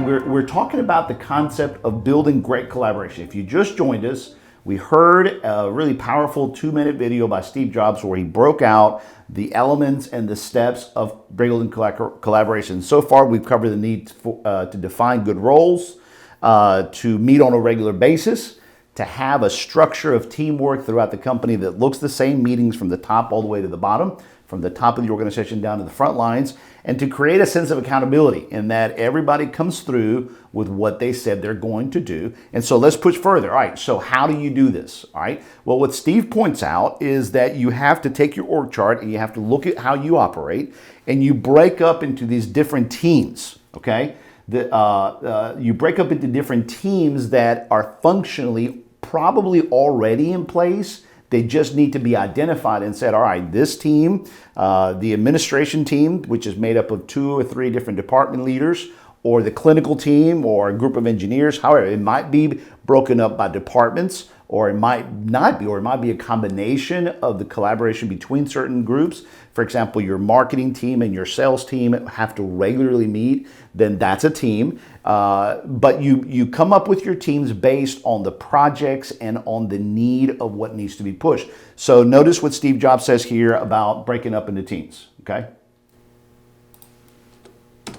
we're talking about the concept of building great collaboration. If you just joined us, we heard a really powerful 2-minute video by Steve Jobs where he broke out the elements and the steps of building collaboration. So far, we've covered the need to define good roles, to meet on a regular basis, to have a structure of teamwork throughout the company that looks the same, meetings from the top all the way to the bottom, from the top of the organization down to the front lines, and to create a sense of accountability in that everybody comes through with what they said they're going to do. And so let's push further. All right, so how do you do this? All right, well, what Steve points out is that you have to take your org chart and you have to look at how you operate, and you break up into these different teams, okay? You break up into different teams that are functionally probably already in place. They just need to be identified and said, all right, this team, the administration team, which is made up of 2 or 3 different department leaders, or the clinical team, or a group of engineers. However, it might be broken up by departments, or it might not be, or it might be a combination of the collaboration between certain groups. For example, your marketing team and your sales team have to regularly meet, then that's a team. But you come up with your teams based on the projects and on the need of what needs to be pushed. So notice what Steve Jobs says here about breaking up into teams, okay?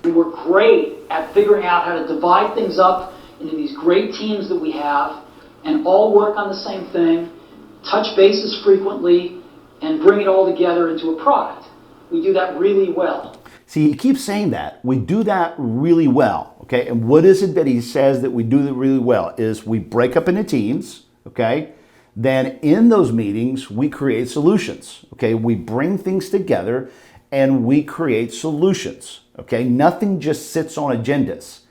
We were great at figuring out how to divide things up into these great teams that we have and all work on the same thing, touch bases frequently, and bring it all together into a product. We do that really well. See, he keeps saying that. We do that really well, okay? And what is it that he says that we do that really well? Is we break up into teams, okay? Then in those meetings, we create solutions, okay? We bring things together and we create solutions, okay? Nothing just sits on agendas.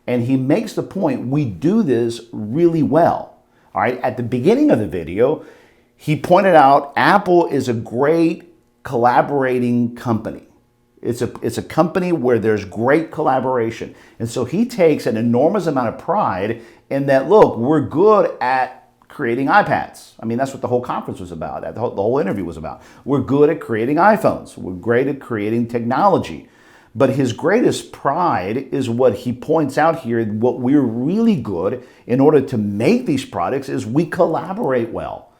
And he makes the point, we do this really well. All right, at the beginning of the video, he pointed out Apple is a great collaborating company. It's a company where there's great collaboration. And so he takes an enormous amount of pride in that, look, we're good at creating iPads. I mean, that's what the whole conference was about, the whole interview was about. We're good at creating iPhones. We're great at creating technology. But his greatest pride is what he points out here. What we're really good in order to make these products is we collaborate well.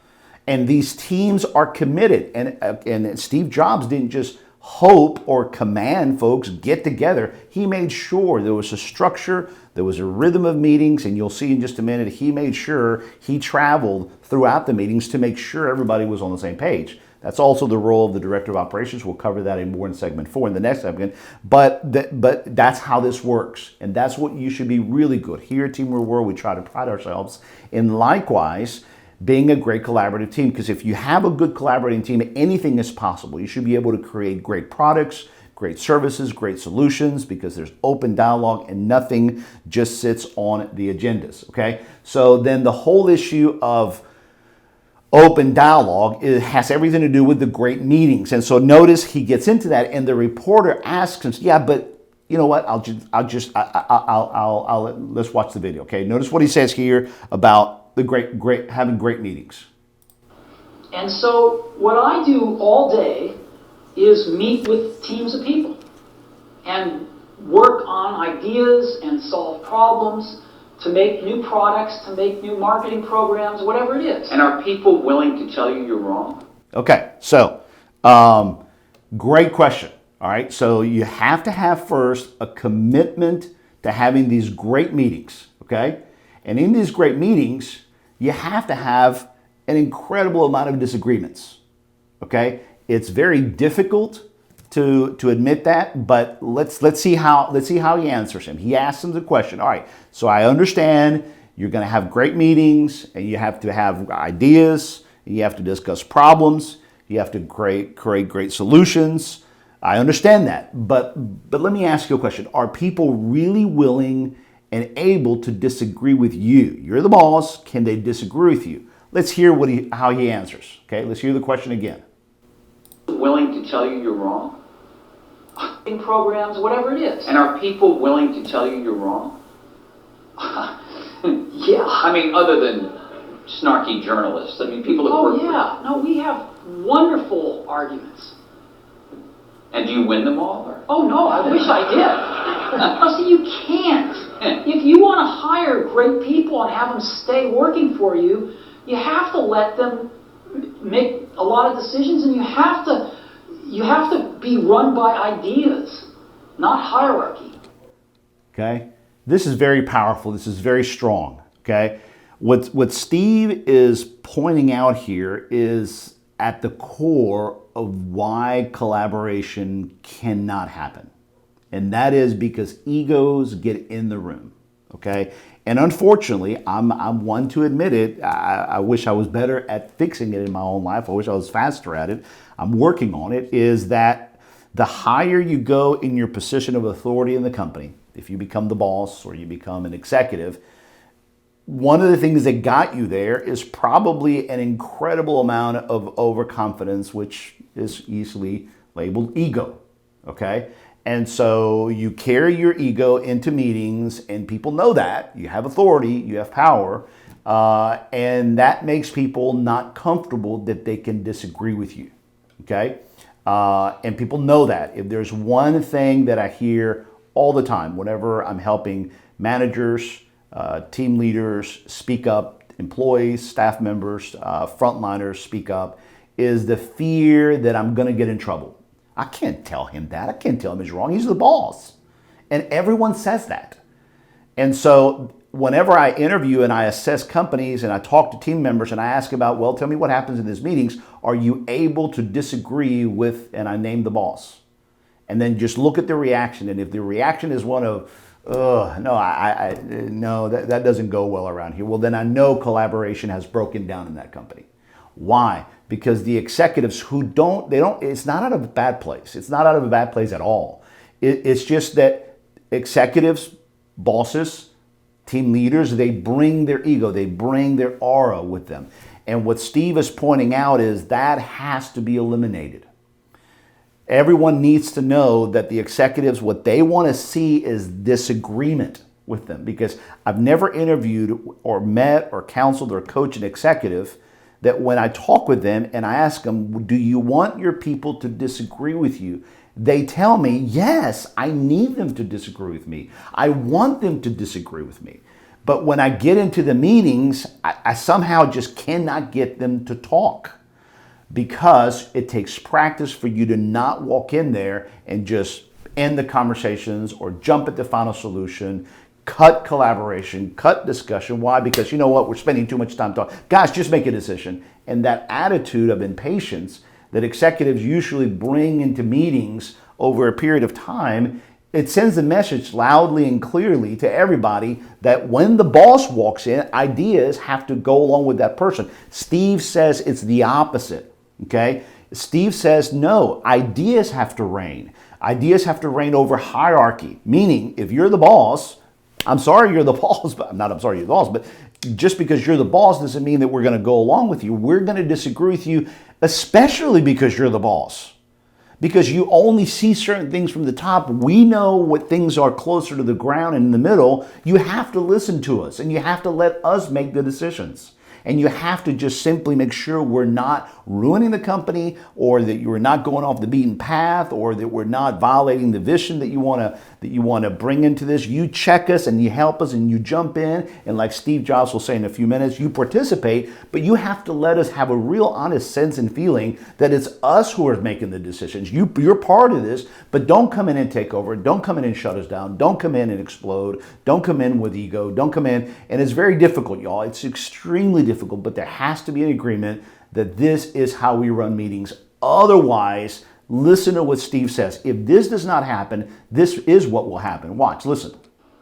And these teams are committed. And Steve Jobs didn't just hope or command folks get together. He made sure there was a structure, there was a rhythm of meetings, and you'll see in just a minute, he made sure he traveled throughout the meetings to make sure everybody was on the same page. That's also the role of the Director of Operations. We'll cover that more in segment 4 in the next segment. But that's how this works. And that's what you should be really good. Here at Teamwork World, we try to pride ourselves in likewise being a great collaborative team. Because if you have a good collaborating team, anything is possible. You should be able to create great products, great services, great solutions, because there's open dialogue and nothing just sits on the agendas, okay? So then the whole issue of open dialogue, it has everything to do with the great meetings. And so notice he gets into that and the reporter asks him, yeah, but you know what, let's watch the video, okay? Notice what he says here about the having great meetings. And so what I do all day is meet with teams of people and work on ideas and solve problems to make new products, to make new marketing programs, whatever it is. And are people willing to tell you you're wrong? Okay, so great question. All right, so you have to have first a commitment to having these great meetings, okay? And in these great meetings, you have to have an incredible amount of disagreements, okay? It's very difficult to admit that, but let's see how he answers him. He asks him the question. All right, so I understand you're going to have great meetings, and you have to have ideas, and you have to discuss problems, you have to create great solutions. I understand that, but let me ask you a question. Are people really willing and able to disagree with you? You're the boss. Can they disagree with you? Let's hear how he answers. Okay, let's hear the question again. Willing to tell you you're wrong? In programs, whatever it is. And are people willing to tell you you're wrong? Yeah. I mean, other than snarky journalists. I mean, people that work. Oh, yeah. No, we have wonderful arguments. And do you win them all? Or? Oh, no, I wish I did. No, see, you can't. If you want to hire great people and have them stay working for you, you have to let them make a lot of decisions, and you have to be run by ideas, not hierarchy. Okay? This is very powerful. This is very strong. Okay? What Steve is pointing out here is at the core of why collaboration cannot happen. And that is because egos get in the room. Okay? And unfortunately, I'm one to admit it. I wish I was better at fixing it in my own life. I wish I was faster at it. I'm working on it. Is that the higher you go in your position of authority in the company, if you become the boss or you become an executive, one of the things that got you there is probably an incredible amount of overconfidence, which is easily labeled ego. Okay? And so you carry your ego into meetings, and people know that. You have authority, you have power, and that makes people not comfortable that they can disagree with you, okay? And people know that. If there's one thing that I hear all the time whenever I'm helping managers, team leaders speak up, employees, staff members, frontliners speak up, is the fear that I'm gonna get in trouble. I can't tell him that. I can't tell him he's wrong. He's the boss. And everyone says that. And so whenever I interview and I assess companies and I talk to team members and I ask about, well, tell me what happens in these meetings. Are you able to disagree with, and I name the boss? And then just look at the reaction. And if the reaction is one of, no, that doesn't go well around here. Well, then I know collaboration has broken down in that company. Why? Because the executives who it's not out of a bad place. It's not out of a bad place at all. It's just that executives, bosses, team leaders, they bring their ego, they bring their aura with them. And what Steve is pointing out is that has to be eliminated. Everyone needs to know that the executives, what they want to see is disagreement with them. Because I've never interviewed or met or counseled or coached an executive that when I talk with them and I ask them, do you want your people to disagree with you? They tell me, yes, I need them to disagree with me. I want them to disagree with me. But when I get into the meetings, I somehow just cannot get them to talk, because it takes practice for you to not walk in there and just end the conversations or jump at the final solution, cut collaboration, cut discussion. Why? Because you know what? We're spending too much time talking. Guys, just make a decision. And that attitude of impatience that executives usually bring into meetings over a period of time, it sends a message loudly and clearly to everybody that when the boss walks in, ideas have to go along with that person. Steve says it's the opposite, okay? Steve says, no, ideas have to reign. Ideas have to reign over hierarchy, meaning if you're the boss, I'm sorry you're the boss, but I'm sorry you're the boss, but just because you're the boss doesn't mean that we're going to go along with you. We're going to disagree with you, especially because you're the boss. Because you only see certain things from the top. We know what things are closer to the ground and in the middle. You have to listen to us, and you have to let us make the decisions. And you have to just simply make sure we're not ruining the company, or that you're not going off the beaten path, or that we're not violating the vision that you want to bring into this. You check us and you help us and you jump in. And like Steve Jobs will say in a few minutes, you participate, but you have to let us have a real honest sense and feeling that it's us who are making the decisions. You're part of this, but don't come in and take over. Don't come in and shut us down. Don't come in and explode. Don't come in with ego. Don't come in. And it's very difficult, y'all. It's extremely difficult, but there has to be an agreement that this is how we run meetings. Otherwise, listen to what Steve says. If this does not happen, this is what will happen. Watch, listen.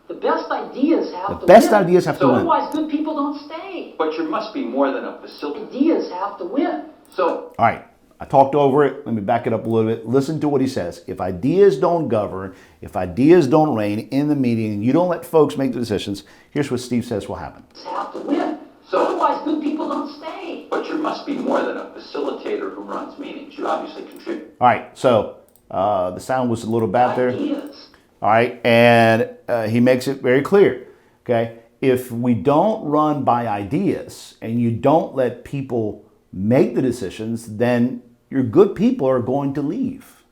The best ideas have to win. The best ideas have to win. Otherwise, good people don't stay. But you must be more than a facilitator. Ideas have to win. So, All right, I talked over it. Let me back it up a little bit. Listen to what he says. If ideas don't govern, if ideas don't reign in the meeting, and you don't let folks make the decisions, here's what Steve says will happen. Have to win. So- Otherwise, good people don't stay. but you must be more than a facilitator who runs meetings. You obviously contribute. All right, so the sound was a little bad there. Ideas. All right, and he makes it very clear, okay? If we don't run by ideas and you don't let people make the decisions, then your good people are going to leave,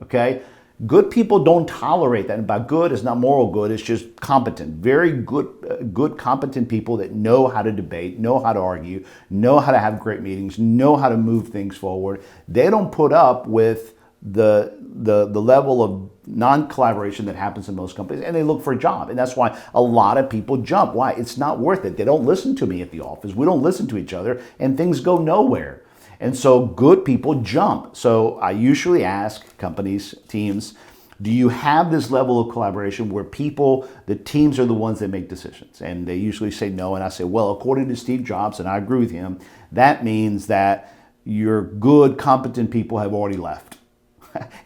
okay? Good people don't tolerate that. And by good, it's not moral good, it's just competent. Very good, competent people that know how to debate, know how to argue, know how to have great meetings, know how to move things forward. They don't put up with the level of non-collaboration that happens in most companies, and they look for a job. And that's why a lot of people jump. Why? It's not worth it. They don't listen to me at the office. We don't listen to each other, and things go nowhere. And so good people jump. So I usually ask companies, teams, do you have this level of collaboration where the teams are the ones that make decisions? And they usually say no. And I say, well, according to Steve Jobs, and I agree with him, that means that your good, competent people have already left.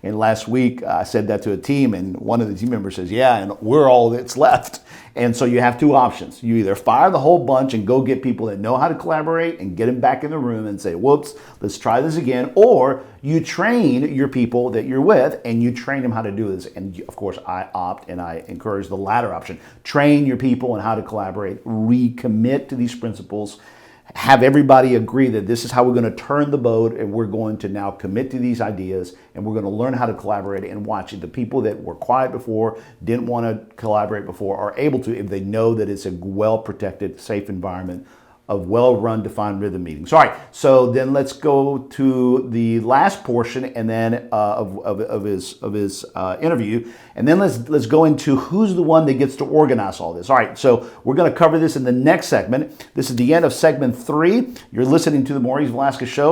And last week I said that to a team, and one of the team members says, yeah, and we're all that's left. And so you have two options. You either fire the whole bunch and go get people that know how to collaborate and get them back in the room and say, whoops, let's try this again. Or you train your people that you're with and you train them how to do this. And of course, I opt and I encourage the latter option. Train your people on how to collaborate, recommit to these principles, have everybody agree that this is how we're going to turn the boat, and we're going to now commit to these ideas, and we're going to learn how to collaborate and watch it. The people that were quiet before, didn't want to collaborate before, are able to if they know that it's a well-protected, safe environment of well-run, defined rhythm meetings. All right, so then let's go to the last portion, and then of his interview, and then let's go into who's the one that gets to organize all this. All right, so we're going to cover this in the next segment. This is the end of segment 3. You're listening to the Maurice Velasquez Show.